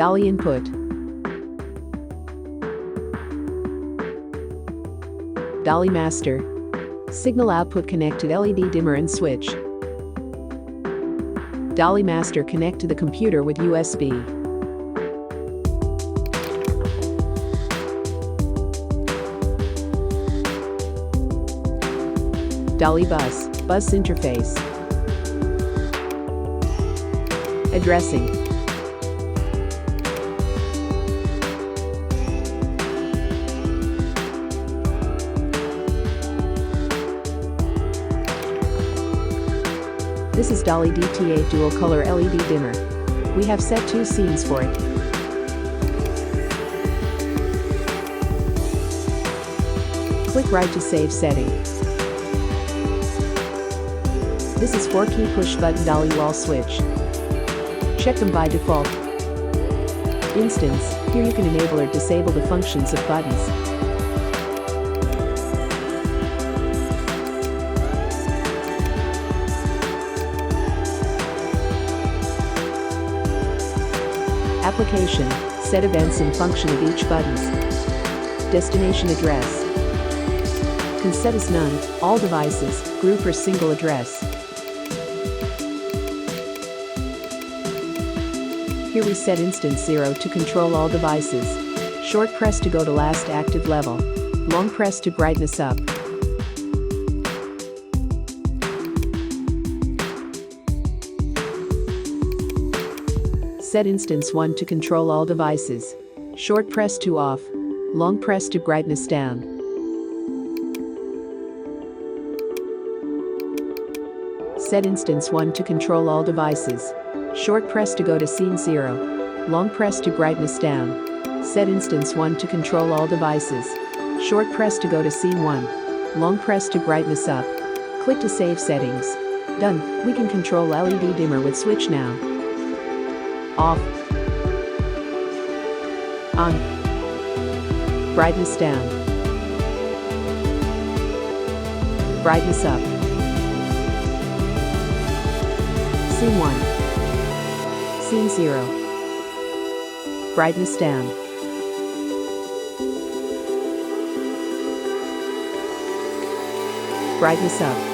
DALI input. DALI master. Signal output connect to LED dimmer and switch. DALI master connect to the computer with USB. DALI bus interface. Addressing. This is DALI-2 dual color LED dimmer. We have set 2 scenes for it. Click right to save setting. This is 4-key push button DALI wall switch. Check them by default. Instance, here you can enable or disable the functions of buttons. Application, set events and function of each buttons. Destination address. Can set as none, all devices, group or single address. Here we set instance 0 to control all devices. Short press to go to last active level. Long press to brightness up. Set instance 1 to control all devices. Short press to off. Long press to brightness down. Set instance 1 to control all devices. Short press to go to scene 0. Long press to brightness down. Set instance 1 to control all devices. Short press to go to scene 1. Long press to brightness up. Click to save settings. Done. We can control LED dimmer with switch now. Off. On. Brightness down. Brightness up. Scene 1. Scene 0. Brightness down. Brightness up.